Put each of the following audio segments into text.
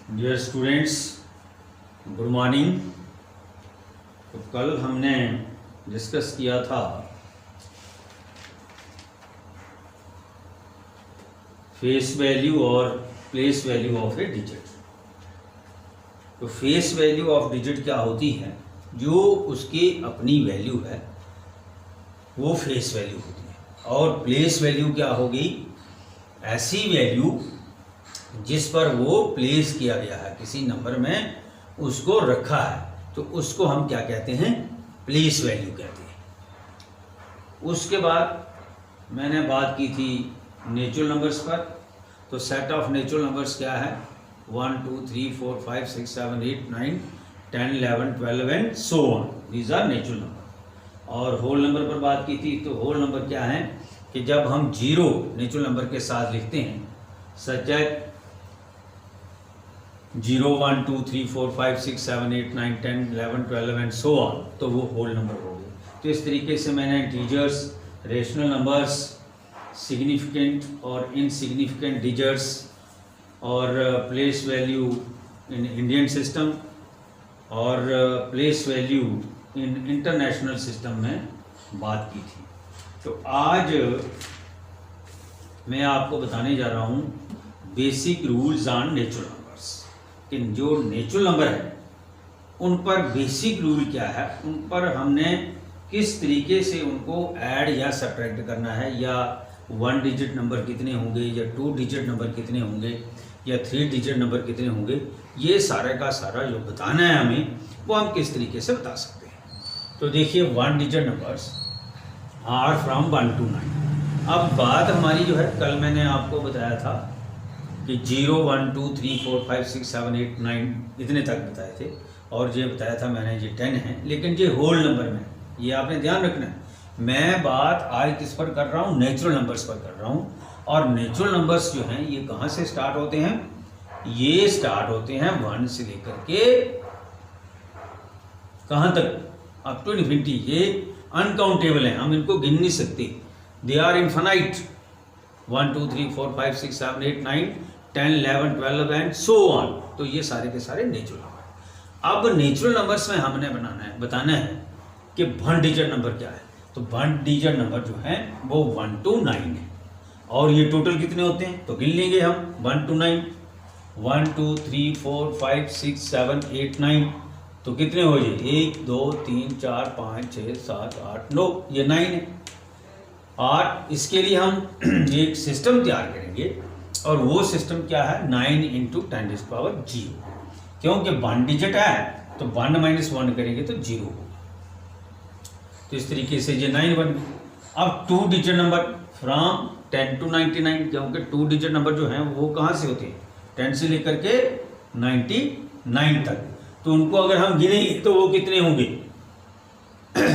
Dear students, good morning. तो कल हमने डिस्कस किया था फेस वैल्यू और place value of A digit. तो फेस वैल्यू ऑफ डिजिट क्या होती है? जो उसकी अपनी वैल्यू है वो फेस वैल्यू होती है। और प्लेस वैल्यू क्या होगी? ऐसी वैल्यू जिस पर वो प्लेस किया गया है, किसी नंबर में उसको रखा है, तो उसको हम क्या कहते हैं? प्लेस वैल्यू कहते हैं। उसके बाद मैंने बात की थी नेचुरल नंबर्स पर। तो सेट ऑफ नेचुरल नंबर्स क्या है? 1 2 3 4 5 6 7 8 9 10 11 12 and so on. These are natural number. और होल नंबर पर बात की थी। तो होल नंबर क्या है कि जब हम जीरो नेचुरल नंबर के साथ लिखते हैं, such as 0 1 2 3 4 5 6 7 8 9 10 11 12 and so on, तो वो होल नंबर हो गए। तो इस तरीके से मैंने इंटीजर्स, रेशनल नंबर्स, सिग्निफिकेंट और इनसिग्निफिकेंट डिजिट्स और place value in Indian system और place value in international system में बात की थी। तो आज मैं आपको बताने जा रहा हूँ basic rules on natural numbers. कि जो नेचुरल नंबर है उन पर बेसिक रूल क्या है, उन पर हमने किस तरीके से उनको ऐड या सब्ट्रैक्ट करना है, या 1 डिजिट नंबर कितने होंगे, या 2 डिजिट नंबर कितने होंगे, या 3 डिजिट नंबर कितने होंगे, ये सारे का सारा जो बताना है हमें, वो हम किस तरीके से बता सकते हैं। तो देखिए 1 digit numbers are from 1 to 9। अब बात हमारी जो है, कल मैंने आपको बताया था कि 0 1 2 3 4 5 6 7 8 9 इतने तक बताए थे, और ये बताया था मैंने ये 10 है, लेकिन ये होल नंबर में, ये आपने ध्यान रखना है। मैं बात आज किस पर कर रहा हूँ? नेचुरल नंबर्स पर कर रहा हूँ। और नेचुरल नंबर्स जो हैं ये कहाँ से स्टार्ट होते हैं? ये स्टार्ट होते हैं 1 से लेकर के कहाँ तक? Up to infinity. ये अनकाउंटेबल हैं, हम इनको गिन नहीं सकते। They are infinite. 1 2 3 4 5 6 7 8 9 10 11 12 and so on. तो ये सारे के सारे नेचुरल नंबर। अब नेचुरल नंबर्स में हमने बताना है कि 1 डिजिट नंबर क्या है। तो 1 डिजिट नंबर जो है वो 1 to 9 है। और ये टोटल कितने होते हैं तो गिन लेंगे हम 1 to 9। 1 2 3 4 5 6 7 8 9। तो कितने हो ये? 1 2 3 4 5 6 7 8 9। ये 9 है। और इसके लिए हम एक सिस्टम तैयार करेंगे, और वो सिस्टम क्या है? 9 × 10⁻�0। क्योंकि 1 डिजिट है तो 1 - 1 करेंगे तो 0 होगा। तो इस तरीके से ये 9 बन गई। अब 2 डिजिट नंबर फ्रॉम 10 to 99, क्योंकि 2 डिजिट नंबर जो हैं वो कहाँ से होते हैं? 10 से लेकर के 99 तक। तो उनको अगर हम गिनेंगे तो वो कितने होंगे?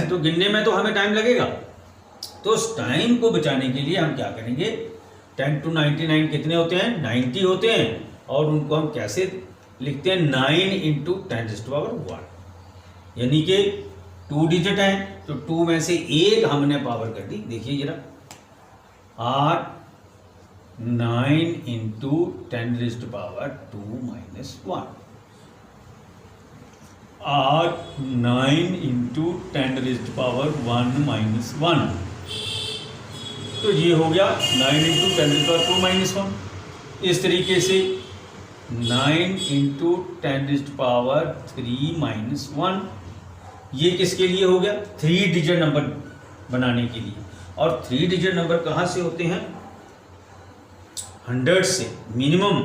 तो गिनने में तो हमें टाइम लगेगा। तो उस टाइम को बचाने के लिए हम क्या करेंगे? 10 to 99 कितने होते हैं? 90 होते हैं। और उनको हम कैसे लिखते हैं? 9 × 10⁻1। यानी कि 2 डिजिट हैं तो 2 में से एक हमने पावर कर दी। देखिए जरा, आर 9 × 10⁻2 - 1। आर 9 × 10⁻1 - 1। तो ये हो गया 9 × 10⁻2 - 1। इस तरीके से 9 × 10⁻3 - 1। ये किसके लिए हो गया? 3 डिजिट नंबर बनाने के लिए। और 3 डिजिट नंबर कहाँ से होते हैं? 100 से। मिनिमम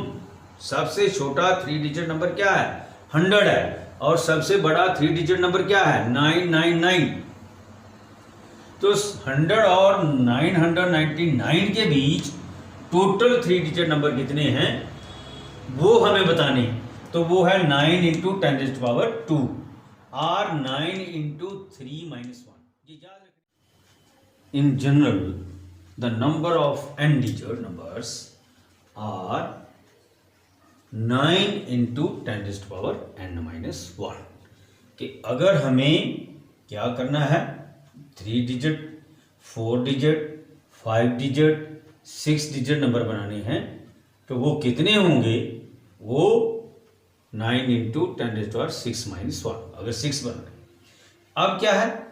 सबसे छोटा 3 डिजिट नंबर क्या है? 100 है। और सबसे बड़ा 3 डिजिट नंबर क्या है? 999। तो 100 और 999 के बीच टोटल 3 डिजिट नंबर कितने हैं वो हमें बताने हैं। तो वो है 9 × 10⁻2 और 9 × 3 - 1। In general, the number of n digit numbers are 9 × 10⁻n - 1। कि अगर हमें क्या करना है? 3 digit, 4 digit, 5 digit, 6 digit number बनाने हैं, तो वो कितने होंगे? वो 9 इंटू 10⁻⁶ अगर 6 बन रहे। अब क्या है,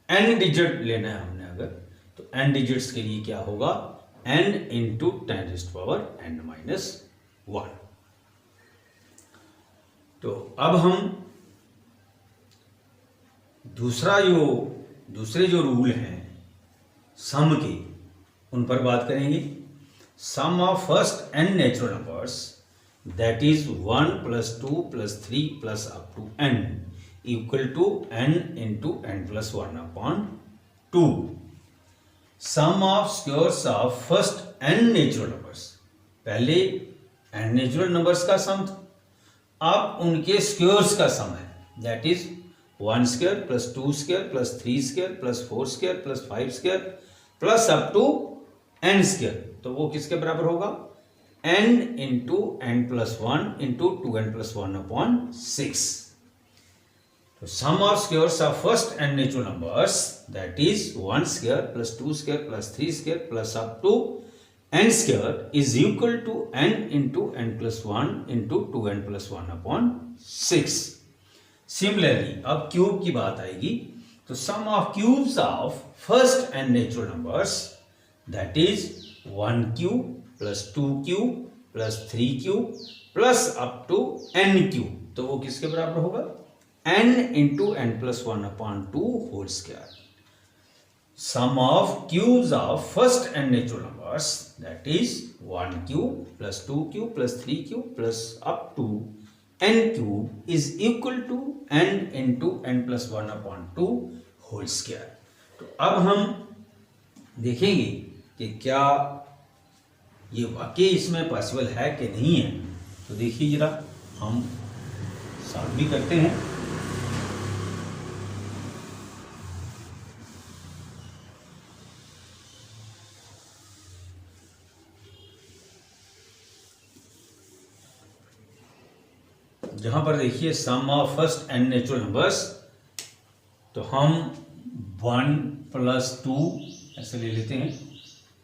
n डिजिट लेना है हमने अगर, तो n डिजिट्स के लिए क्या होगा, n इंटू 10⁻⁻⁴। तो अब हम दूसरे जो रूल हैं सम के, उन पर बात करेंगे। Sum of first n natural numbers that is 1 + 2 + 3 + up to n equal to n into n+1/2। Sum of squares of first n natural numbers, पहले n नेचुरल नंबर्स का सम था, अब उनके स्क्वायर्स का सम है, that is 1 square + 2 square + 3 square + 4 square + 5 square plus up to n square. तो वो किसके बराबर होगा, n into n+1 into 2n+1/6। तो sum of squares of first n natural numbers that is 1 square + 2 square + 3 square plus up to n square is equal to n into n+1 into 2n+1/6। Similarly अब cube की बात आएगी, तो sum of cubes of first n natural numbers that is 1 cube + 2 cube + 3 cube plus up to n cube. तो वो किसके बराबर होगा, n into n+1/2 whole square. Sum of cubes of first n natural numbers that is 1 cube plus 2 cube plus 3 cube plus up to n cube is equal to n into n+1/2 whole square। तो अब हम देखेंगे कि क्या ये वाकई इसमें possible है कि नहीं है। तो देखिए जरा, हम सॉल्व भी करते हैं। जहां पर देखिए sum of first n natural numbers, तो हम 1 + 2 ऐसे ले लेते हैं,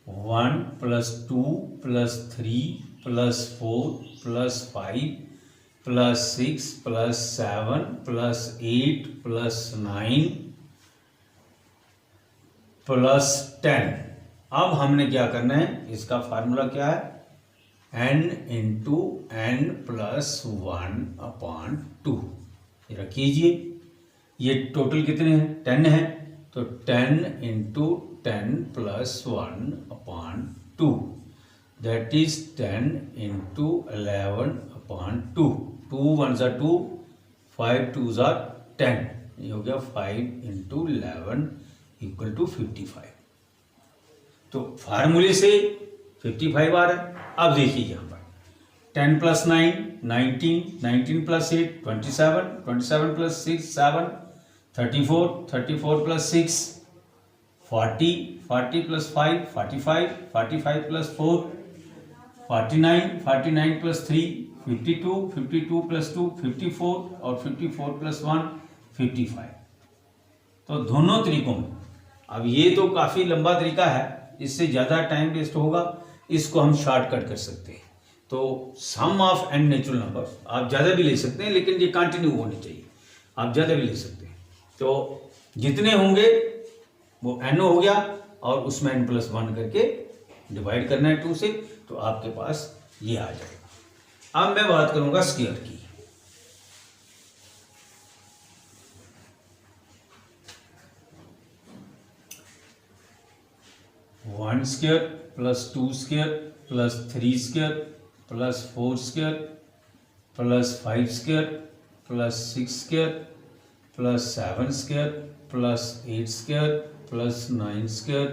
1 + 2 + 3 + 4 + 5 + 6 + 7 + 8 + 9 + 10। अब हमने क्या करना है, इसका फार्मूला क्या है, n इंटू n+1/2। ये रखिए, ये टोटल कितने हैं, 10 है, तो 10 इंटू 10+1/2 दैट इज 10 इंटू 11/2। 2 1 = 2, 5 2 = 10, ये हो गया 5 इंटू 11 इक्वल टू 55। तो फार्मूले से 55 आ रहा है। अब देखिए यहाँ पर 10 + 9 19, 19 + 8 27, 27 + 6 7, 34, 34 + 6 40, 40 + 5 45, 45 + 4 49, 49 + 3 52, 52 + 2 54 और 54 + 1 55। तो दोनों तरीकों में, अब ये तो काफ़ी लंबा तरीका है, इससे ज़्यादा टाइम वेस्ट होगा, इसको हम शॉर्टकट कर सकते हैं। तो sum of n natural number आप ज़्यादा भी ले सकते हैं, लेकिन ये कंटिन्यू होनी चाहिए, आप ज़्यादा भी ले सकते हैं। तो जितने होंगे वो n हो गया, और उसमें n+1 करके डिवाइड करना है 2 से, तो आपके पास ये आ जाएगा। अब मैं बात करूंगा स्क्वायर की। One square plus 2 square plus 3 square plus 4 square plus 5 square plus 6 square plus 7 square plus 8 square plus 9 square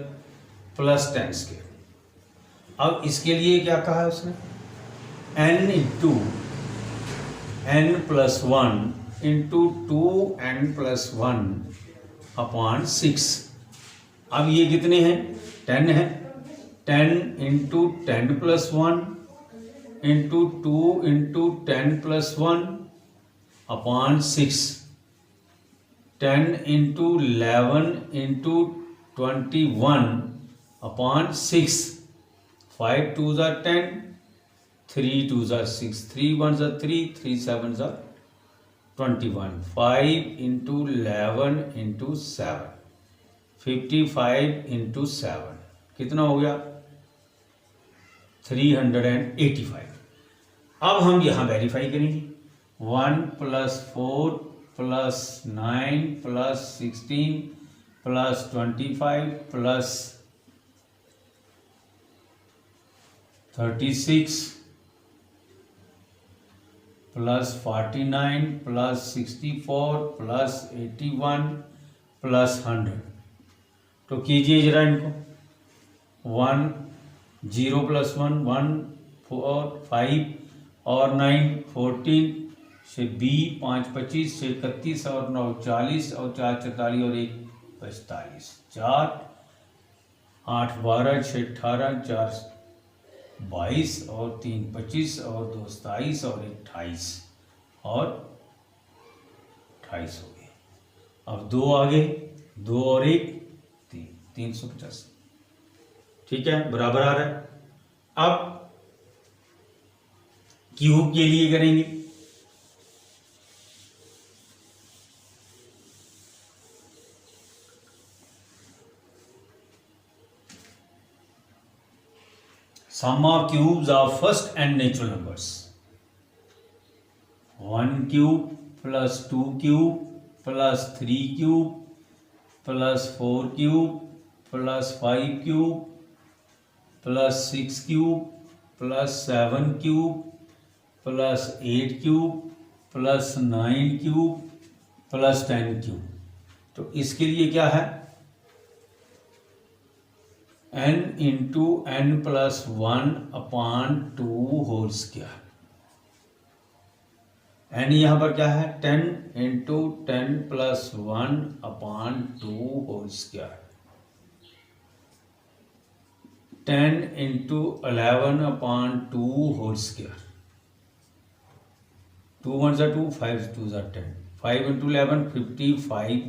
plus 10 square. अब इसके लिए क्या कहा है उसने, n into n+1 into 2n+1/6। अब ये कितने हैं, 10 है, 10 into 10+1 into 2 into 10+1/6, 10 into 11 into 21/6, 5 2 = 10, 3 2 ज़ा 6, 3 1 ज़ा 3, 3 7 ज़ा 21, 5 इंटू 11 इंटू 7, 55 इंटू 7 कितना हो गया 385। अब हम यहाँ वेरीफाई करेंगे 1 + 4 + 9 + 16 + 25 + 36 + 49 + 64 + 81 + 100। तो कीजिए जरा इनको 1 0 + 1 1 4 5 और 9 14 से 20 5 25 से 31 और 9 40 और 4 44 और 1 45 4 8 12 6 18 4 22 और 3 25 और 2 27 और 1 28 और 28 हो गए। अब 2 आगे 2 और 1 3 385। ठीक है बराबर आ रहा है। अब क्यूब के लिए करेंगे sum of cubes of first and natural numbers 1 cube plus 2 cube plus 3 cube plus 4 cube plus 5 cube plus 6 cube plus 7 cube plus 8 cube plus 9 cube plus 10 cube। तो इसके लिए क्या है n into n plus 1/2 whole square. n यहाँ पर क्या है 10 into 10 plus 1/2 whole square, 10 into 11/2 whole square, 2 1 ज़ा 2 5 2 ज़ा 10, 5 इंटू 11 55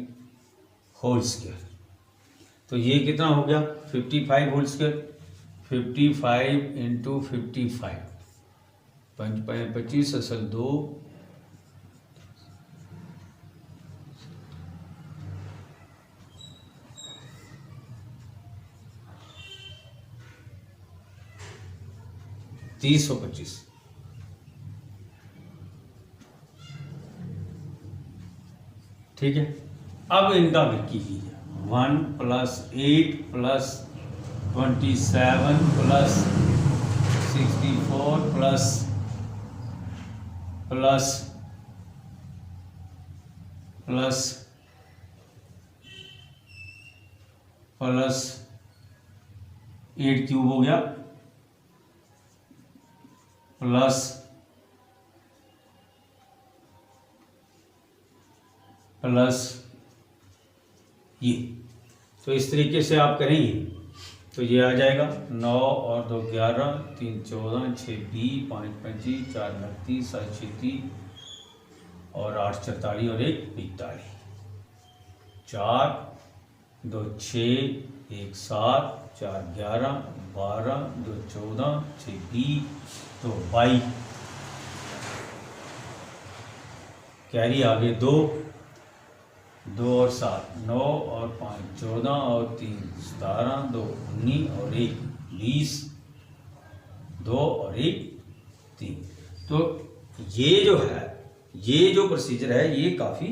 होल स्क्वायर। तो ये कितना हो गया 55 होल स्क्वायर, 55 इंटू 55 25 असल 2 325। ठीक है अब इनका विक्की कीजिए 1 + 8 + 27 + 64 plus plus plus plus 8 cube हो गया प्लस प्लस ये। तो इस तरीके से आप करेंगे तो ये आ जाएगा 9 और 2 11, 3 14, 6 20, 5 25, 4 29, 7 6 30 और 8 44 और 1 41, 4 2 6, 1 7, 4 11, 12, 2 14, 6 20, तो 22 कैरी आगे 2 और 7 9 और 5 14 और 3 17, 2 19 और 1 20, 2 और 1 3। तो ये जो है ये जो प्रोसीजर है ये काफ़ी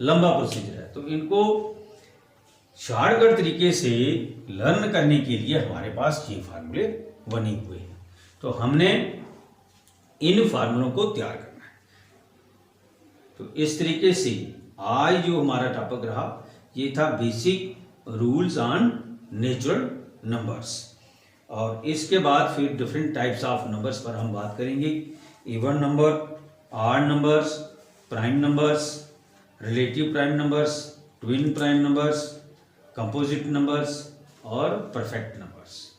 लंबा प्रोसीजर है। तो इनको शॉर्टकट तरीके से लर्न करने के लिए हमारे पास ये फार्मूले बने हुए हैं। तो हमने इन फार्मूलों को तैयार करना है। तो इस तरीके से आज जो हमारा टॉपिक रहा ये था basic rules on natural numbers, और इसके बाद फिर डिफरेंट टाइप्स ऑफ नंबर्स पर हम बात करेंगे। Even number, odd numbers, prime numbers, relative prime numbers, twin prime numbers, composite numbers और परफेक्ट नंबर्स।